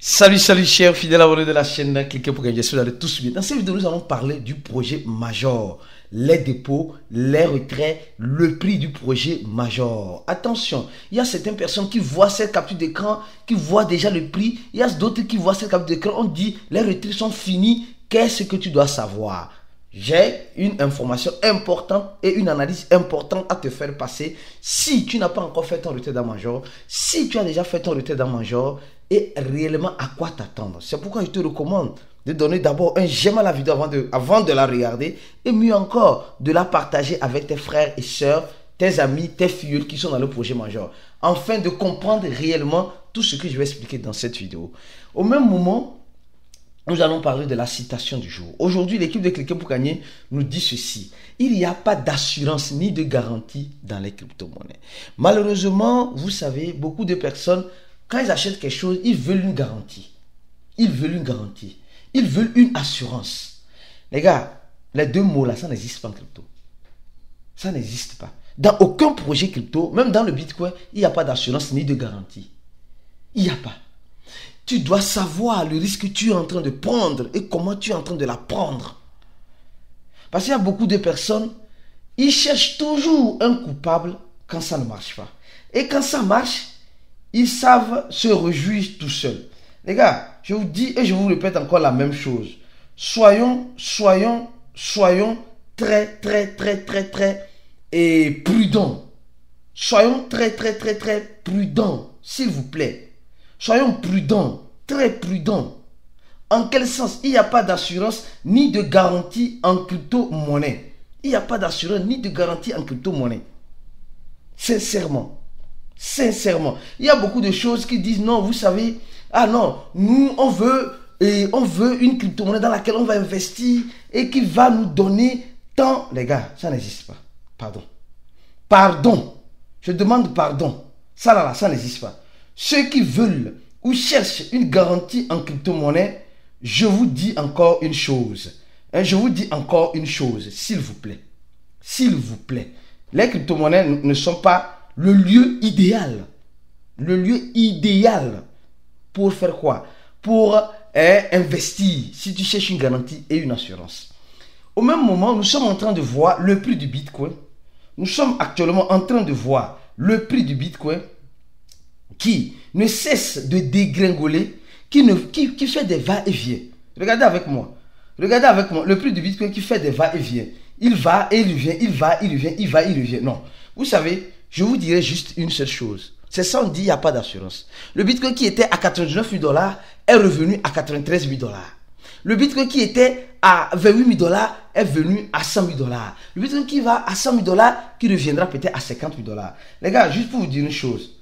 Salut chers fidèles abonnés de la chaîne, cliquez pour gagner, j'espère que vous allez tous bien. Dans cette vidéo, nous allons parler du projet Major, les dépôts, les retraits, le prix du projet Major. Attention, il y a certaines personnes qui voient cette capture d'écran, qui voient déjà le prix. Il y a d'autres qui voient cette capture d'écran, on dit les retraits sont finis, qu'est-ce que tu dois savoir? J'ai une information importante et une analyse importante à te faire passer. Si tu n'as pas encore fait ton retrait dans Major, si tu as déjà fait ton retrait dans Major, et réellement à quoi t'attendre. C'est pourquoi je te recommande de donner d'abord un j'aime à la vidéo avant de la regarder, et mieux encore de la partager avec tes frères et sœurs, tes amis, tes filles qui sont dans le projet Major, afin de comprendre réellement tout ce que je vais expliquer dans cette vidéo. Au même moment, nous allons parler de la citation du jour. Aujourd'hui, l'équipe de Cliquer pour gagner nous dit ceci: il n'y a pas d'assurance ni de garantie dans les crypto-monnaies. Malheureusement, vous savez, beaucoup de personnes, quand ils achètent quelque chose, ils veulent une garantie. Ils veulent une garantie. Ils veulent une assurance. Les gars, les deux mots là, ça n'existe pas en crypto. Ça n'existe pas. Dans aucun projet crypto, même dans le Bitcoin, il n'y a pas d'assurance ni de garantie. Il n'y a pas. Tu dois savoir le risque que tu es en train de prendre et comment tu es en train de la prendre. Parce qu'il y a beaucoup de personnes, ils cherchent toujours un coupable quand ça ne marche pas. Et quand ça marche, ils savent se réjouir tout seuls. Les gars, je vous dis et je vous répète encore la même chose. Soyons très et prudents. Soyons très prudents, s'il vous plaît. Soyons prudents, très prudents. En quel sens? Il n'y a pas d'assurance ni de garantie en crypto-monnaie. Il n'y a pas d'assurance ni de garantie en crypto-monnaie. Sincèrement. Sincèrement, il y a beaucoup de choses qui disent non, vous savez, ah non, nous on veut une crypto-monnaie dans laquelle on va investir et qui va nous donner tant. Les gars, ça n'existe pas. Pardon. Je demande pardon. Ça n'existe pas. Ceux qui veulent ou cherchent une garantie en crypto-monnaie, je vous dis encore une chose. S'il vous plaît. S'il vous plaît. Les crypto-monnaies ne sont pas le lieu idéal. Le lieu idéal pour faire quoi? Pour investir si tu cherches une garantie et une assurance. Au même moment, nous sommes en train de voir le prix du Bitcoin. Nous sommes actuellement en train de voir le prix du Bitcoin qui ne cesse de dégringoler, qui fait des va-et-vient. Regardez avec moi. Le prix du Bitcoin qui fait des va-et-vient. Il va et il vient, il va, il revient, il va, il revient. Non. Vous savez, je vous dirai juste une seule chose. C'est ça, on dit, il n'y a pas d'assurance. Le Bitcoin qui était à 99 000 $ est revenu à 93 000 $. Le Bitcoin qui était à 28 000 $ est venu à 100 000 $. Le Bitcoin qui va à 100 000 $, qui reviendra peut-être à 50 000 $. Les gars, juste pour vous dire une chose.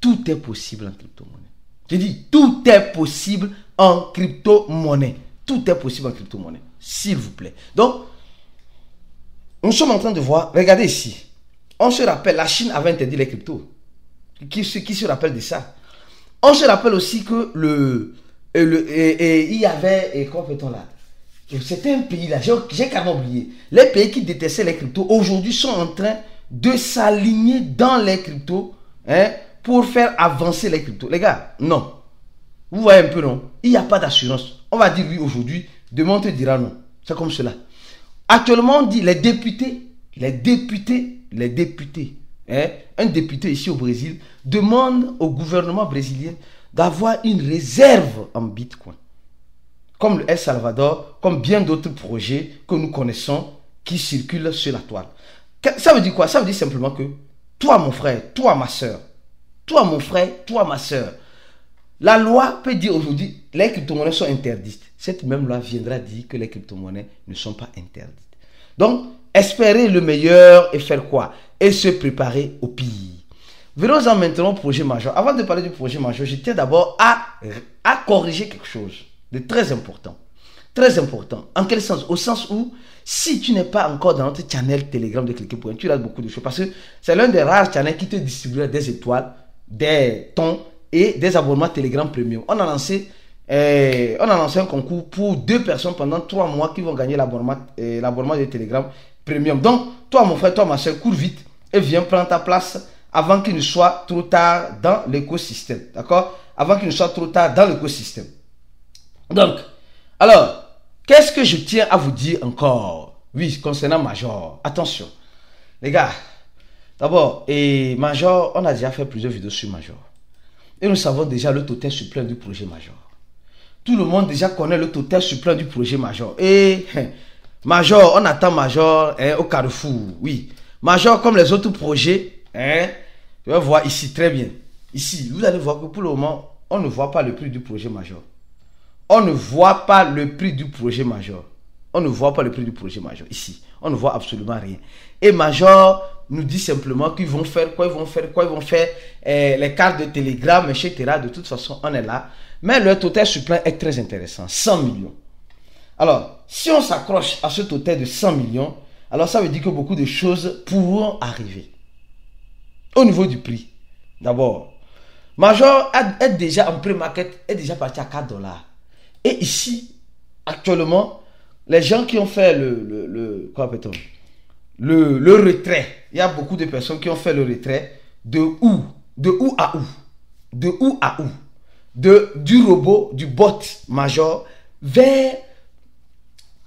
Tout est possible en crypto-monnaie. Je dis, tout est possible en crypto-monnaie. Tout est possible en crypto-monnaie. S'il vous plaît. Donc, nous sommes en train de voir, regardez ici. On se rappelle, la Chine avait interdit les cryptos. Qui se rappelle de ça? On se rappelle aussi que il y avait, comment fait-on là? C'était un pays là, j'ai carrément oublié. Les pays qui détestaient les cryptos, aujourd'hui sont en train de s'aligner dans les cryptos, pour faire avancer les cryptos. Les gars, non. Vous voyez un peu, non? Il n'y a pas d'assurance. On va dire oui aujourd'hui, demain on te dira non. C'est comme cela. Actuellement, on dit les députés, un député ici au Brésil demande au gouvernement brésilien d'avoir une réserve en Bitcoin. Comme le El Salvador, comme bien d'autres projets que nous connaissons qui circulent sur la toile. Ça veut dire quoi? Ça veut dire simplement que toi mon frère, toi ma soeur, toi mon frère, toi ma soeur, la loi peut dire aujourd'hui les crypto-monnaies sont interdites. Cette même loi viendra dire que les crypto-monnaies ne sont pas interdites. Donc, espérer le meilleur et faire quoi? Et se préparer au pire. Venons-en maintenant au projet Major. Avant de parler du projet Major, je tiens d'abord à corriger quelque chose de très important. Très important. En quel sens? Au sens où, si tu n'es pas encore dans notre channel Telegram de Cliquer pour gagner, tu rates beaucoup de choses. Parce que c'est l'un des rares channels qui te distribue des étoiles, des tons et des abonnements Telegram Premium. On a lancé un concours pour 2 personnes pendant 3 mois qui vont gagner l'abonnement de Telegram Premium. Donc, toi mon frère, toi ma soeur, cours vite et viens prendre ta place avant qu'il ne soit trop tard dans l'écosystème. D'accord? avant qu'il ne soit trop tard dans l'écosystème. Donc, alors, qu'est-ce que je tiens à vous dire encore? Oui, concernant Major, attention. Les gars, d'abord, et Major, on a déjà fait plusieurs vidéos sur Major. Et nous savons déjà le total suprême du projet Major. Tout le monde déjà connaît le total suprême du projet Major. Et Major, on attend Major au Carrefour. Oui, Major, comme les autres projets, tu vas voir ici très bien. Ici, vous allez voir que pour le moment, on ne voit pas le prix du projet Major. On ne voit pas le prix du projet Major. On ne voit pas le prix du projet Major. Ici, on ne voit absolument rien. Et Major nous dit simplement qu'ils vont faire quoi, ils vont faire les cartes de télégramme, etc. De toute façon, on est là. Mais le total suppléant est très intéressant. 100 millions. Alors, si on s'accroche à ce total de 100 millions, alors ça veut dire que beaucoup de choses pourront arriver. Au niveau du prix, d'abord, Major est déjà en pré-market, est déjà parti à 4 $. Et ici, actuellement, les gens qui ont fait le retrait, il y a beaucoup de personnes qui ont fait le retrait de où à où, du robot, du bot Major vers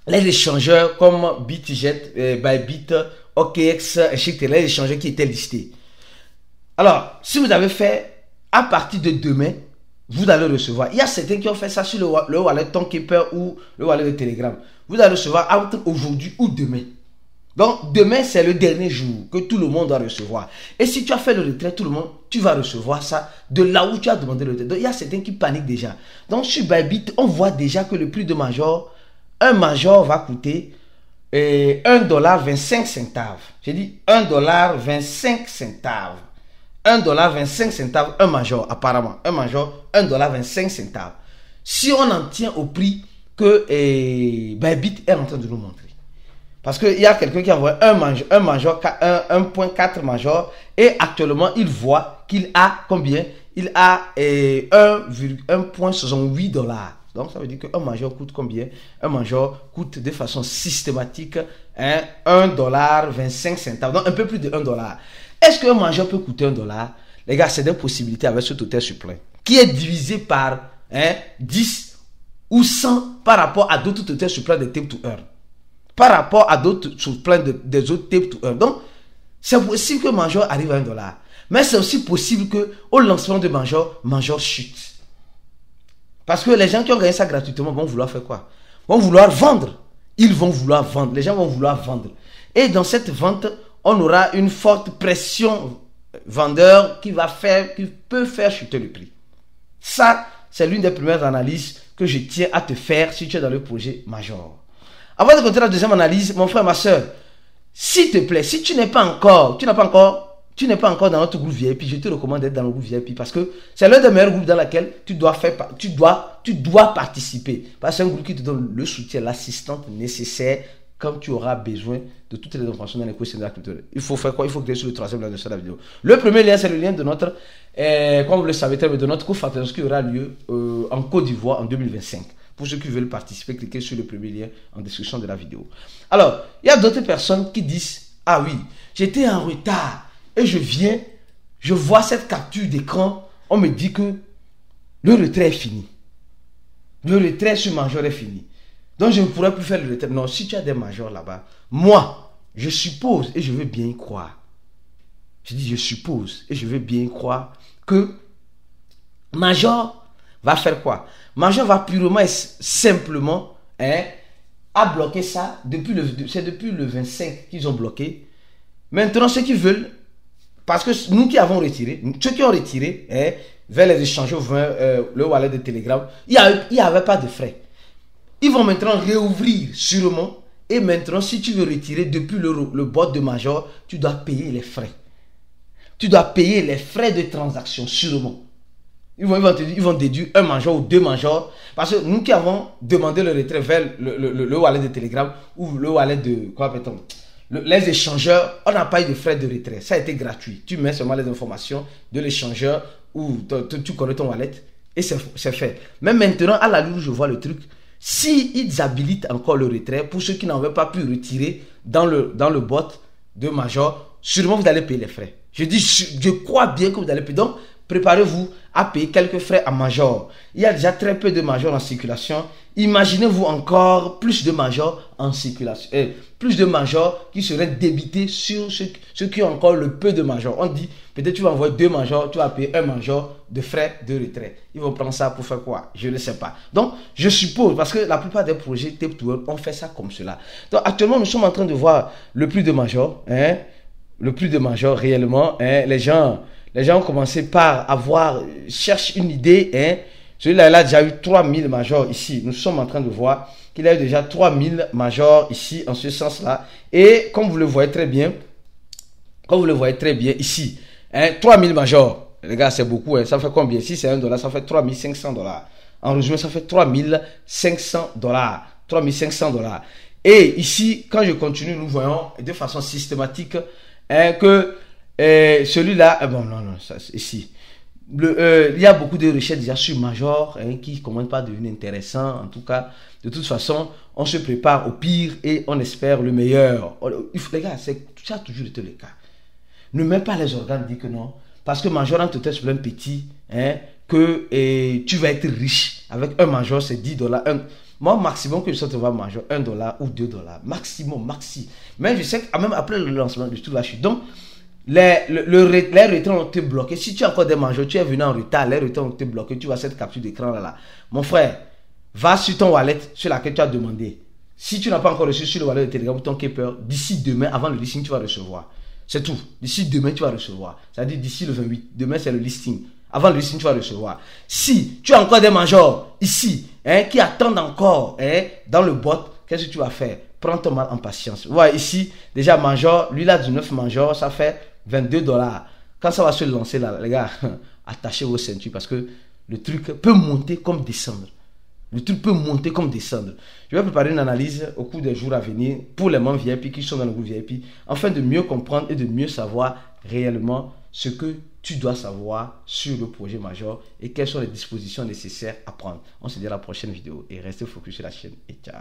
les échangeurs comme BitJet, Bybit, OKX, etc. Les échangeurs qui étaient listés. Alors, si vous avez fait à partir de demain, vous allez recevoir. Il y a certains qui ont fait ça sur le wallet Tonkeeper ou le wallet de Telegram. Vous allez recevoir entre aujourd'hui ou demain. Donc, demain, c'est le dernier jour que tout le monde doit recevoir. Et si tu as fait le retrait, tout le monde, tu vas recevoir ça de là où tu as demandé le retrait. Donc, il y a certains qui paniquent déjà. Donc, sur Bybit, on voit déjà que le prix de Major, un Major va coûter $1,25. J'ai dit $1,25. $1,25 un Major, apparemment. Un Major, $1,25. Si on en tient au prix que Bybit est en train de nous montrer. Parce qu'il y a quelqu'un qui a envoyé un Major, 1.4 Major, et actuellement, il voit qu'il a combien? Il a 1,68 $. Donc, ça veut dire qu'un Major coûte combien? Un Major coûte de façon systématique $1,25. Donc, un peu plus de $1. Est-ce qu'un Major peut coûter $1? Les gars, c'est des possibilités avec ce total suppléant qui est divisé par 10 ou 100 par rapport à d'autres total suppléants de tape to earn. Par rapport à d'autres suppléants des autres tape to earn. Donc, c'est possible que Major arrive à $1. Mais c'est aussi possible qu'au lancement de Major chute. Parce que les gens qui ont gagné ça gratuitement vont vouloir faire quoi? Vont vouloir vendre. Ils vont vouloir vendre. Les gens vont vouloir vendre. Et dans cette vente, on aura une forte pression vendeur qui peut faire chuter le prix. Ça, c'est l'une des premières analyses que je tiens à te faire si tu es dans le projet Major. Avant de continuer la deuxième analyse, mon frère, ma soeur, s'il te plaît, si tu n'es pas encore dans notre groupe VIP, je te recommande d'être dans le groupe VIP parce que c'est l'un des meilleurs groupes dans lequel tu dois participer. Parce que c'est un groupe qui te donne le soutien, l'assistance nécessaire quand tu auras besoin de toutes les informations dans l'écosystème de la culture. Il faut faire quoi? Il faut cliquer sur le troisième lien de la vidéo. Le premier lien, c'est le lien de notre, comme vous le savez, de notre co-facteur qui aura lieu en Côte d'Ivoire en 2025. Pour ceux qui veulent participer, cliquez sur le premier lien en description de la vidéo. Alors, il y a d'autres personnes qui disent, ah oui, j'étais en retard et je vois cette capture d'écran, on me dit que le retrait est fini. Le retrait sur Major est fini. Donc, je ne pourrais plus faire le retrait. Non, si tu as des Majors là-bas, moi, je suppose et je veux bien y croire. Je dis, je suppose et je veux bien y croire que Major va faire quoi? Major va purement et simplement à bloquer ça. C'est depuis le 25 qu'ils ont bloqué. Maintenant, ceux qui veulent, parce que nous qui avons retiré, ceux qui ont retiré vers les échangeurs, le wallet de Telegram, il n'y avait pas de frais. Ils vont maintenant réouvrir sûrement. Et maintenant, si tu veux retirer depuis le bot de Major, tu dois payer les frais. Tu dois payer les frais de transaction sûrement. Ils vont déduire un Major ou deux Majors. Parce que nous qui avons demandé le retrait vers le wallet de Telegram ou le wallet de les échangeurs, on n'a pas eu de frais de retrait. Ça a été gratuit. Tu mets seulement les informations de l'échangeur ou tu connais ton wallet et c'est fait. Mais maintenant, à la louche, je vois le truc. Si ils habilitent encore le retrait, pour ceux qui n'avaient pas pu retirer dans le bot de Major, sûrement vous allez payer les frais. Je dis, je crois bien que vous allez payer. Donc, préparez-vous à payer quelques frais à major. Il y a déjà très peu de majors en circulation. Imaginez-vous encore plus de majors en circulation. Plus de majors qui seraient débités sur ceux qui ont encore le peu de majors. On dit, peut-être tu vas envoyer 2 majors, tu vas payer un major de frais de retrait. Ils vont prendre ça pour faire quoi? Je ne sais pas. Donc, je suppose, parce que la plupart des projets Tape2Earn ont fait ça comme cela. Donc, actuellement, nous sommes en train de voir le prix de major. Le prix de major, réellement. Les gens ont commencé par cherche une idée. Celui-là, il a déjà eu 3000 majors ici. Nous sommes en train de voir qu'il a eu déjà 3000 majors ici, en ce sens-là. Et comme vous le voyez très bien, ici, 3000 majors. Les gars, c'est beaucoup. Ça fait combien? Si c'est $1, ça fait $3500. En résumé, ça fait $3500. $3500. Et ici, quand je continue, nous voyons de façon systématique que celui-là, ici. Il y a beaucoup de recherches déjà sur Major qui commencent pas à devenir intéressant. En tout cas, de toute façon, on se prépare au pire et on espère le meilleur. Les gars, ça a toujours été le cas. Ne mets pas les organes, dis que non. Parce que Major, en te teste sur un petit, que tu vas être riche. Avec un Major, c'est $10. Moi, maximum que je sorte voir Major, $1 ou $2. Maxi. Mais je sais que même après le lancement de tout là, je suis donc. Les retraits ont été bloqués. Si tu as encore des majors, tu es venu en retard, les retraits ont été bloqués. Tu vois cette capture d'écran là. Mon frère, va sur ton wallet sur laquelle tu as demandé. Si tu n'as pas encore reçu sur le wallet de Telegram ou ton Keeper, d'ici demain, avant le listing, tu vas recevoir. C'est tout. D'ici demain, tu vas recevoir. C'est-à-dire d'ici le 28. Demain, c'est le listing. Avant le listing, tu vas recevoir. Si tu as encore des majors ici, qui attendent encore dans le bot, qu'est-ce que tu vas faire? Prends ton mal en patience. Voilà, ici, déjà major, lui là du 9 major, ça fait $22. Quand ça va se lancer là, les gars, attachez vos ceintures parce que le truc peut monter comme descendre. Le truc peut monter comme descendre. Je vais préparer une analyse au cours des jours à venir pour les membres VIP qui sont dans le groupe VIP, afin de mieux comprendre et de mieux savoir réellement ce que tu dois savoir sur le projet Major et quelles sont les dispositions nécessaires à prendre. On se dit à la prochaine vidéo et restez focus sur la chaîne et ciao.